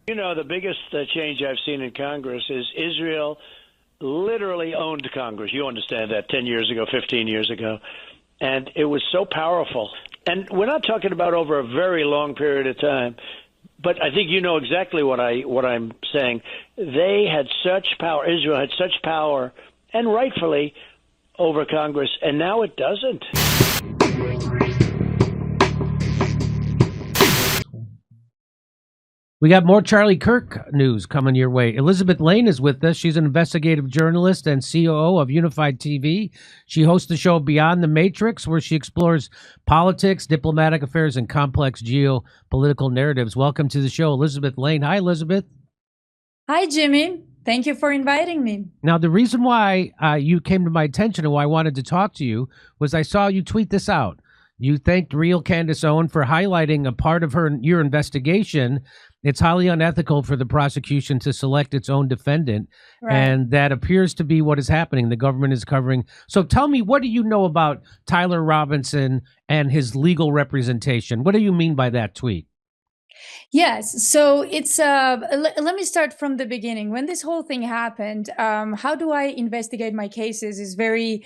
You know, the biggest change I've seen in Congress is Israel literally owned Congress. You understand that 10 years ago, 15 years ago. And it was so powerful. And we're not talking about over a very long period of time. But I think you know exactly what I'm saying. They had such power, Israel had such power, and rightfully, over Congress, and now it doesn't. We got more Charlie Kirk news coming your way. Elizabeth Lane is with us. She's an investigative journalist and COO of Unified TV. She hosts the show Beyond the Matrix, where she explores politics, diplomatic affairs, and complex geopolitical narratives. Welcome to the show, Elizabeth Lane. Hi, Elizabeth. Hi, Jimmy. Thank you for inviting me. Now, the reason why you came to my attention and why I wanted to talk to you was I saw you tweet this out. You thanked Real Candace Owen for highlighting a part of your investigation. It's highly unethical for the prosecution to select its own defendant, right. And that appears to be what is happening. The government is covering. So tell me, what do you know about Tyler Robinson and his legal representation? What do you mean by that tweet? Yes, so it's let me start from the beginning. When this whole thing happened, how do I investigate my cases is very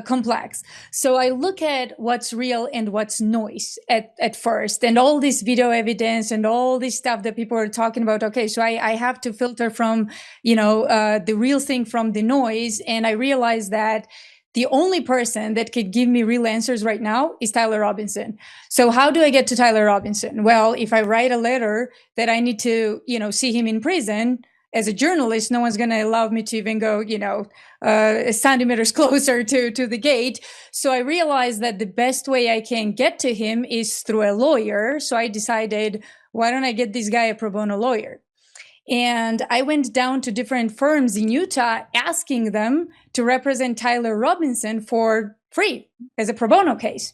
complex. So I look at what's real and what's noise at first, and all this video evidence and all this stuff that people are talking about. Okay, so I have to filter from, the real thing from the noise. And I realized that the only person that could give me real answers right now is Tyler Robinson. So how do I get to Tyler Robinson? Well, if I write a letter that I need to, see him in prison, as a journalist, no one's going to allow me to even go, centimeters closer to the gate. So I realized that the best way I can get to him is through a lawyer. So I decided, why don't I get this guy a pro bono lawyer? And I went down to different firms in Utah, asking them to represent Tyler Robinson for free as a pro bono case.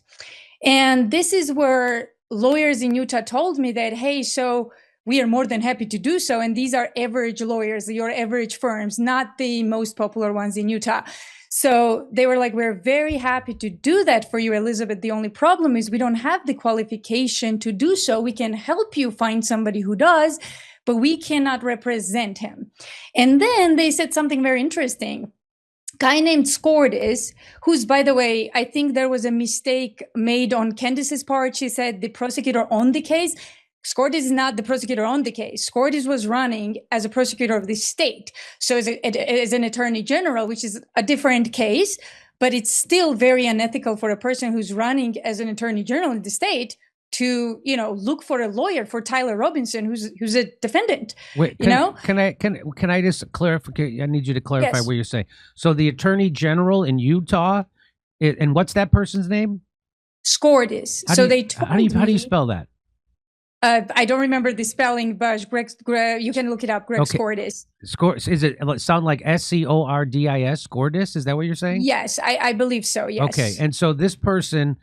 And this is where lawyers in Utah told me that, hey, so we are more than happy to do so. And these are average lawyers, your average firms, not the most popular ones in Utah. So they were like, we're very happy to do that for you, Elizabeth. The only problem is we don't have the qualification to do so. We can help you find somebody who does, but we cannot represent him. And then they said something very interesting. Guy named Scordis, who's, by the way, I think there was a mistake made on Candace's part. She said the prosecutor on the case. Scordis is not the prosecutor on the case. Scordis was running as a prosecutor of the state. So as an attorney general, which is a different case, but it's still very unethical for a person who's running as an attorney general in the state to, look for a lawyer for Tyler Robinson, who's a defendant. Wait, can I just clarify? I need you to clarify what you're saying. So the attorney general in Utah, and what's that person's name? Scordis. How do you spell that? I don't remember the spelling, but Greg, you can look it up. Greg Scordis. Is it sound like Scordis? Scordis? Is that what you're saying? Yes, I believe so. Yes. Okay, and so this person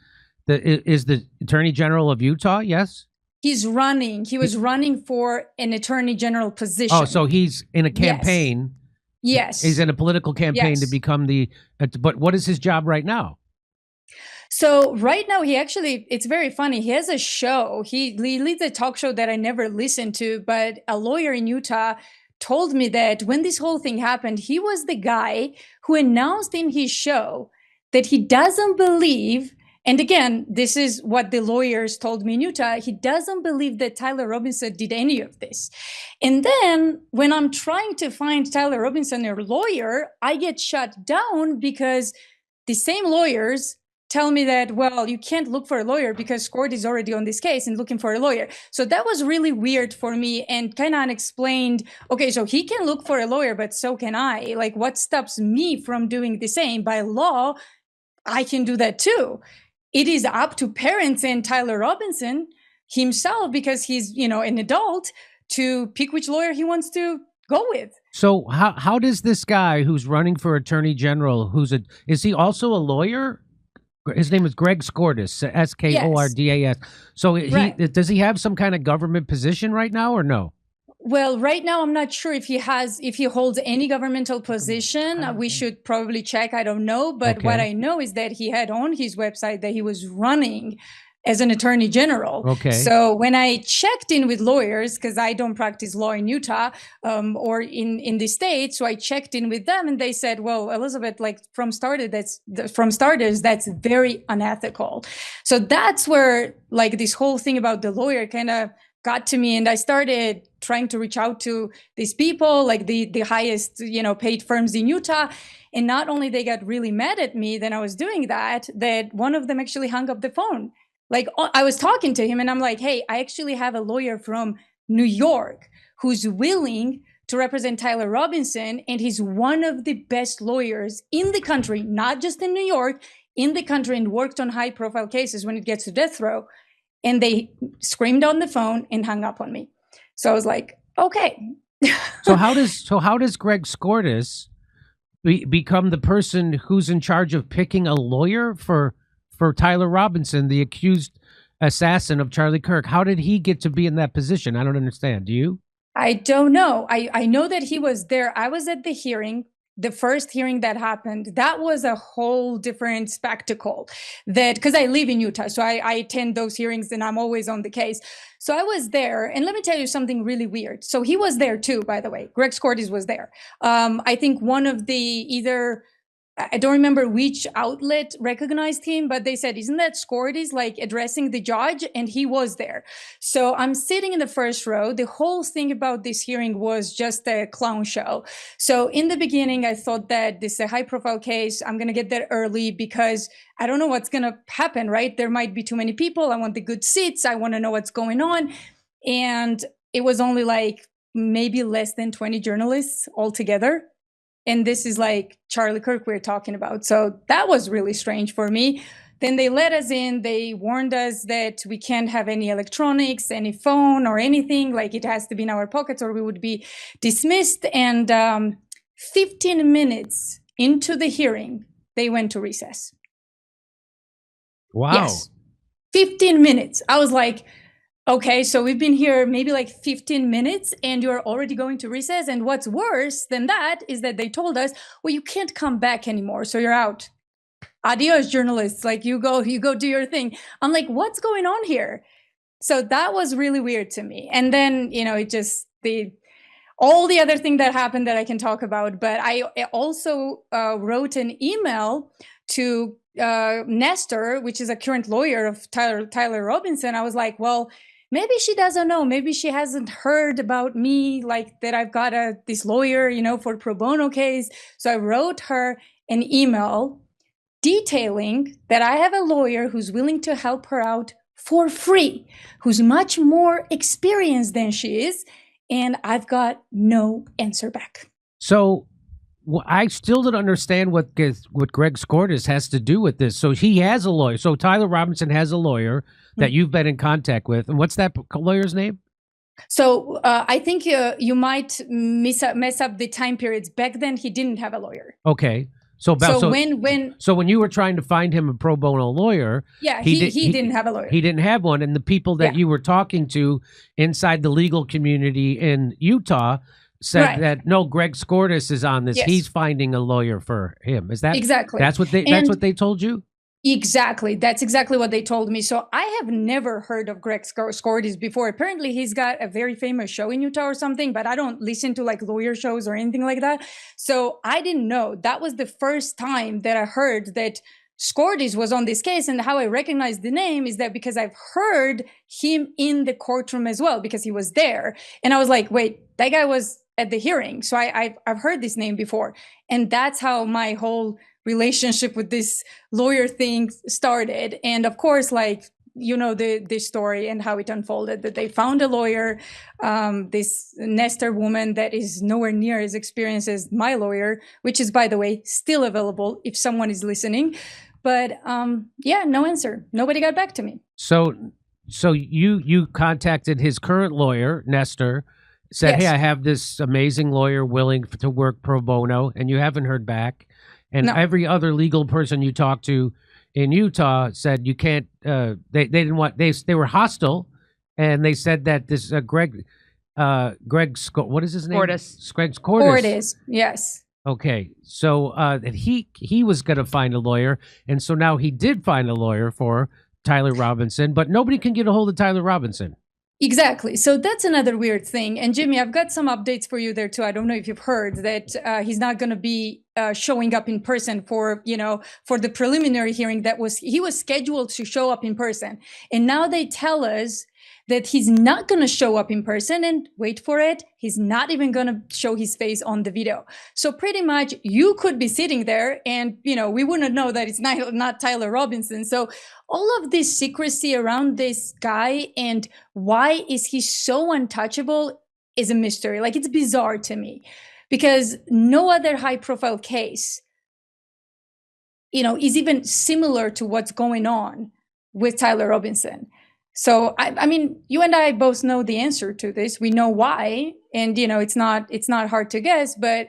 is the Attorney General of Utah. Yes. He's running. He was running for an attorney general position. Oh, so he's in a campaign. Yes. He's in a political campaign to become but what is his job right now? So right now, it's very funny. He has a show. He leads a talk show that I never listened to, but a lawyer in Utah told me that when this whole thing happened, he was the guy who announced in his show that he doesn't believe, and again, this is what the lawyers told me in Utah, he doesn't believe that Tyler Robinson did any of this. And then when I'm trying to find Tyler Robinson a lawyer, I get shut down because the same lawyers tell me that, well, you can't look for a lawyer because Scordis is already on this case and looking for a lawyer. So that was really weird for me and kind of unexplained. Okay, so he can look for a lawyer, but so can I. Like, what stops me from doing the same? By law, I can do that too. It is up to parents and Tyler Robinson himself, because he's, an adult, to pick which lawyer he wants to go with. So how does this guy who's running for attorney general, is he also a lawyer? His name is Greg Scordis, Skordas. So does he have some kind of government position right now or no? Well, right now, I'm not sure if he holds any governmental position. We should probably check. I don't know. But what I know is that he had on his website that he was running as an attorney general. Okay. So when I checked in with lawyers, because I don't practice law in Utah or in the state, so I checked in with them and they said, well, Elizabeth, like from starters, that's very unethical. So that's where like this whole thing about the lawyer kind of got to me, and I started trying to reach out to these people, like the highest, paid firms in Utah. And not only they got really mad at me that I was doing that one of them actually hung up the phone. Like I was talking to him and I'm like, hey, I actually have a lawyer from New York who's willing to represent Tyler Robinson. And he's one of the best lawyers in the country, not just in New York, in the country, and worked on high profile cases when it gets to death row. And they screamed on the phone and hung up on me. So I was like, okay. So how does Greg Skordas become the person who's in charge of picking a lawyer for Tyler Robinson, the accused assassin of Charlie Kirk? How did he get to be in that position? I don't understand. Do you? I don't know. I know that he was there. I was at the hearing, the first hearing that happened. That was a whole different spectacle, because I live in Utah, so I attend those hearings and I'm always on the case. So I was there, and let me tell you something really weird. So he was there too, by the way. Greg Skordas was there. I think one of I don't remember which outlet recognized him, but they said, isn't that Skordas like addressing the judge? And he was there. So I'm sitting in the first row. The whole thing about this hearing was just a clown show. So in the beginning, I thought that this is a high profile case. I'm going to get there early because I don't know what's going to happen, right? There might be too many people. I want the good seats. I want to know what's going on. And it was only like maybe less than 20 journalists altogether. And this is like Charlie Kirk we're talking about. So that was really strange for me. Then they let us in. They warned us that we can't have any electronics, any phone or anything. Like it has to be in our pockets or we would be dismissed. And 15 minutes into the hearing, they went to recess. Wow. Yes. 15 minutes. I was like, okay, so we've been here maybe like 15 minutes and you're already going to recess. And what's worse than that is that they told us, well, you can't come back anymore. So you're out. Adios, journalists. Like you go do your thing. I'm like, what's going on here? So that was really weird to me. And then, it just, all the other thing that happened that I can talk about. But I also wrote an email to Nestor, which is a current lawyer of Tyler Robinson. I was like, well, maybe she doesn't know. Maybe she hasn't heard about me, like that I've got this lawyer, for pro bono case. So I wrote her an email detailing that I have a lawyer who's willing to help her out for free, who's much more experienced than she is. And I've got no answer back. So I still don't understand what Greg Skordas has to do with this. So he has a lawyer. So Tyler Robinson has a lawyer that you've been in contact with. And what's that lawyer's name? So I think you might mess up the time periods. Back then, he didn't have a lawyer. Okay. So when you were trying to find him a pro bono lawyer, he didn't have a lawyer. He didn't have one. And the people that you were talking to inside the legal community in Utah said that no, Greg Skordas is on this. Yes. He's finding a lawyer for him. Is that exactly? That's what they told you? Exactly. That's exactly what they told me. So I have never heard of Greg Skordas before. Apparently he's got a very famous show in Utah or something, but I don't listen to like lawyer shows or anything like that. So I didn't know. That was the first time that I heard that Skordas was on this case. And how I recognized the name is that because I've heard him in the courtroom as well, because he was there. And I was like, wait, that guy was at the hearing. So I've heard this name before. And that's how my whole relationship with this lawyer thing started. And of course, like, the story and how it unfolded, that they found a lawyer, this Nestor woman that is nowhere near as experienced as my lawyer, which is, by the way, still available if someone is listening. But no answer. Nobody got back to me. So you contacted his current lawyer, Nestor, said, yes, hey, I have this amazing lawyer willing to work pro bono, and you haven't heard back. And every other legal person you talked to in Utah said you can't. They didn't want. They were hostile, and they said that this Greg, what is his name? Skordas. Greg Skordas. Skordas. Yes. Okay, so that he was going to find a lawyer, and so now he did find a lawyer for Tyler Robinson, but nobody can get a hold of Tyler Robinson. Exactly. So that's another weird thing. And Jimmy, I've got some updates for you there too. I don't know if you've heard that he's not going to be showing up in person for, for the preliminary hearing he was scheduled to show up in person. And now they tell us that he's not going to show up in person, and wait for it, he's not even going to show his face on the video. So pretty much you could be sitting there and, we wouldn't know that it's not Tyler Robinson. So all of this secrecy around this guy and why is he so untouchable is a mystery. Like, it's bizarre to me because no other high profile case, is even similar to what's going on with Tyler Robinson. So, I mean, you and I both know the answer to this. We know why. And, it's not hard to guess, but.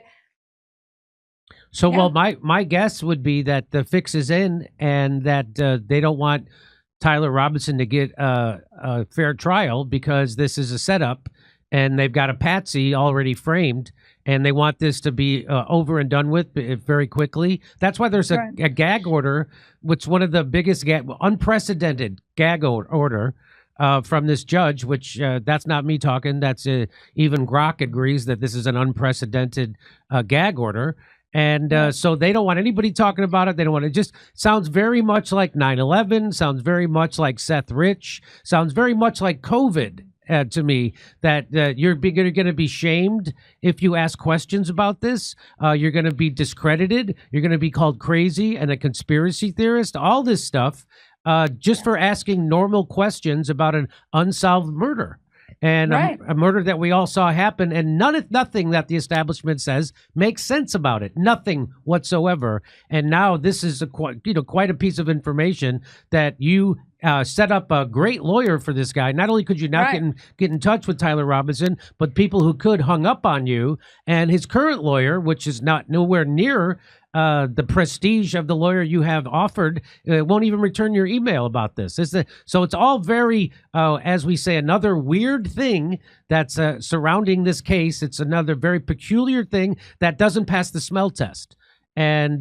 So, yeah. Well, my guess would be that the fix is in and that they don't want Tyler Robinson to get a fair trial because this is a setup and they've got a patsy already framed and they want this to be over and done with very quickly. That's why there's a gag order, which one of the biggest unprecedented gag order from this judge, which that's not me talking. That's even Grok agrees that this is an unprecedented gag order. And so they don't want anybody talking about it. They don't want it. Just sounds very much like 9/11, sounds very much like Seth Rich, sounds very much like COVID to me, that you're going to be shamed if you ask questions about this. You're going to be discredited. You're going to be called crazy and a conspiracy theorist, all this stuff, just for asking normal questions about an unsolved murder. And a murder that we all saw happen, and nothing that the establishment says makes sense about it. Nothing whatsoever. And now this is quite a piece of information that you set up a great lawyer for this guy. Not only could you not get in touch with Tyler Robinson, but people who could hung up on you. And his current lawyer, which is nowhere near the prestige of the lawyer you have offered, won't even return your email about this. So it's all very, as we say, another weird thing that's surrounding this case. It's another very peculiar thing that doesn't pass the smell test. And,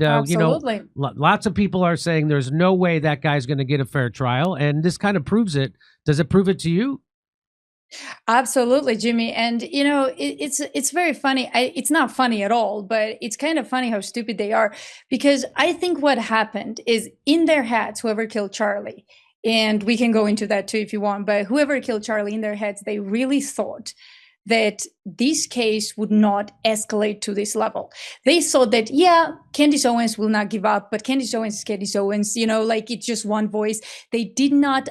lots of people are saying there's no way that guy's going to get a fair trial. And this kind of proves it. Does it prove it to you? Absolutely, Jimmy. And, it's very funny. It's not funny at all, but it's kind of funny how stupid they are, because I think what happened is in their heads, whoever killed Charlie, and we can go into that too if you want, but whoever killed Charlie, in their heads, they really thought that this case would not escalate to this level. They thought that, Candace Owens will not give up, but Candace Owens is Candace Owens, it's just one voice. They did not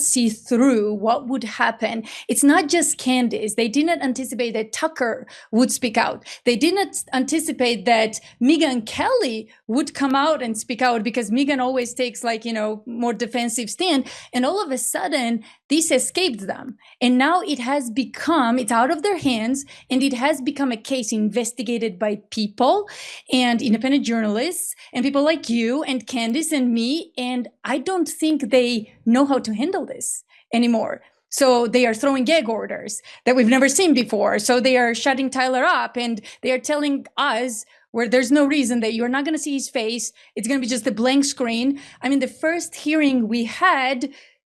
see through what would happen. It's not just Candace. They did not anticipate that Tucker would speak out. They did not anticipate that Megyn Kelly would come out and speak out, because Megyn always takes more defensive stand. And all of a sudden, this escaped them. And now it's out of their hands, and it has become a case investigated by people and independent journalists and people like you and Candace and me. And I don't think they know how to handle this anymore. So they are throwing gag orders that we've never seen before. So they are shutting Tyler up, and they are telling us, where there's no reason, that you're not going to see his face. It's going to be just a blank screen. I mean, the first hearing we had,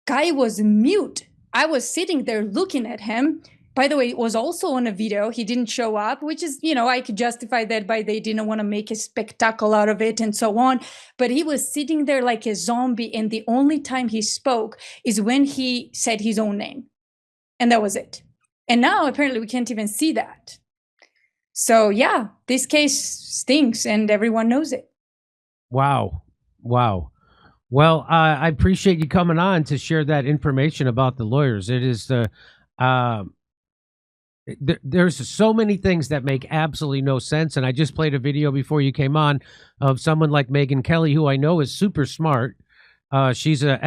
guy was mute. I was sitting there looking at him. By the way, it was also on a video. He didn't show up, which is, I could justify that by they didn't want to make a spectacle out of it and so on. But he was sitting there like a zombie. And the only time he spoke is when he said his own name. And that was it. And now apparently we can't even see that. So yeah, this case stinks and everyone knows it. Wow. Well, I appreciate you coming on to share that information about the lawyers. It is there's so many things that make absolutely no sense. And I just played a video before you came on of someone like Megyn Kelly, who I know is super smart. She's a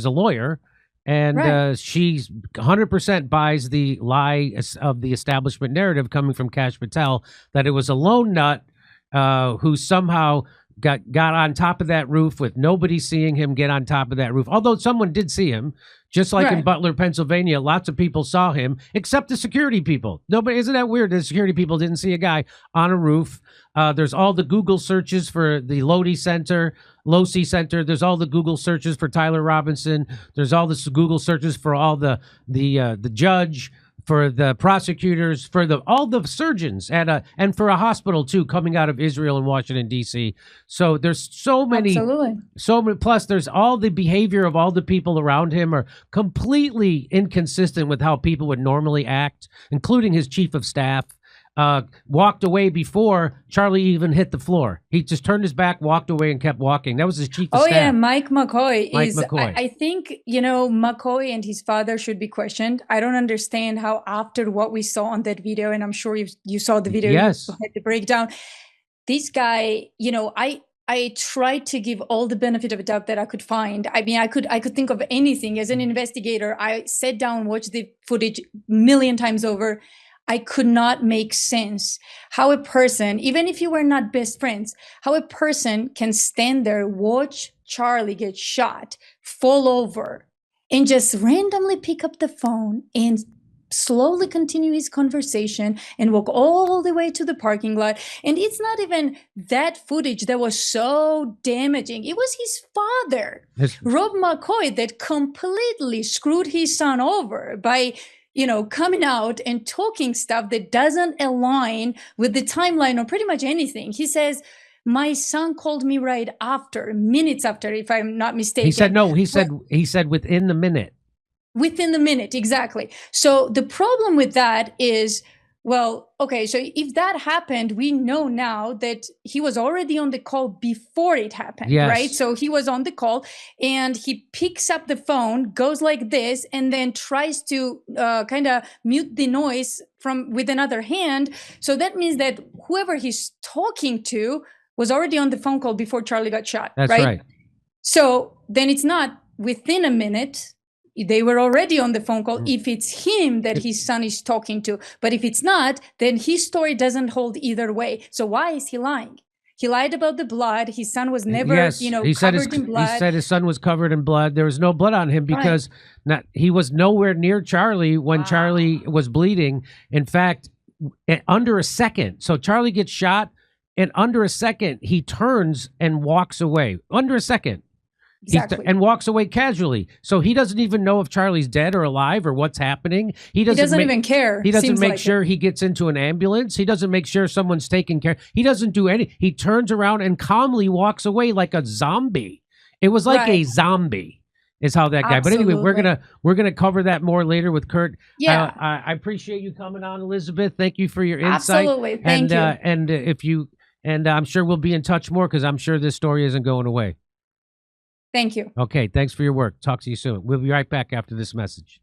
lawyer, and she's 100% buys the lie of the establishment narrative coming from Kash Patel that it was a lone nut who somehow got on top of that roof with nobody seeing him get on top of that roof. Although someone did see him, just like in Butler, Pennsylvania, lots of people saw him, except the security people. Nobody, isn't that weird? The security people didn't see a guy on a roof. There's all the Google searches for the Lodi Center, Losi Center. There's all the Google searches for Tyler Robinson. There's all the Google searches for all the judge, for the prosecutors, for all the surgeons, and for a hospital too, coming out of Israel and Washington D.C. So there's so many, plus there's all the behavior of all the people around him are completely inconsistent with how people would normally act, including his chief of staff. Walked away before Charlie even hit the floor. He just turned his back, walked away, and kept walking. That was his chief of staff. Oh, yeah, Mike McCoy is, McCoy. I think, McCoy and his father should be questioned. I don't understand how after what we saw on that video, and I'm sure you saw the video, yes, you had the breakdown. This guy, I tried to give all the benefit of the doubt that I could find. I mean, I could think of anything. As an investigator, I sat down, watched the footage a million times over. I could not make sense how a person, even if you were not best friends, how a person can stand there, watch Charlie get shot, fall over, and just randomly pick up the phone and slowly continue his conversation and walk all the way to the parking lot. And it's not even that footage that was so damaging. It was his father, Rob McCoy, that completely screwed his son over by coming out and talking stuff that doesn't align with the timeline or pretty much anything. He says, my son called me right after, minutes after, if I'm not mistaken. He said, no, he said within the minute. Within the minute, exactly. So the problem with that is, well, okay, so if that happened, we know now that he was already on the call before it happened, right? So he was on the call and he picks up the phone, goes like this, and then tries to kind of mute the noise with another hand. So that means that whoever he's talking to was already on the phone call before Charlie got shot, That's right. So then it's not within a minute. They were already on the phone call if it's him that his son is talking to. But if it's not, then his story doesn't hold either way. So why is he lying? He lied about the blood. His son was never, covered in blood. He said his son was covered in blood. There was no blood on him because he was nowhere near Charlie when Charlie was bleeding. In fact, under a second. So Charlie gets shot, and under a second, he turns and walks away. Under a second. Exactly. And walks away casually. So he doesn't even know if Charlie's dead or alive or what's happening. He doesn't even care. He doesn't make sure he gets into an ambulance. He doesn't make sure someone's taking care. He doesn't do any. He turns around and calmly walks away like a zombie. It was like a zombie is how that guy. Absolutely. But anyway, we're gonna cover that more later with Kurt. Yeah. I appreciate you coming on, Elizabeth. Thank you for your insight. Absolutely. Thank you. And I'm sure we'll be in touch more because I'm sure this story isn't going away. Thank you. Okay, thanks for your work. Talk to you soon. We'll be right back after this message.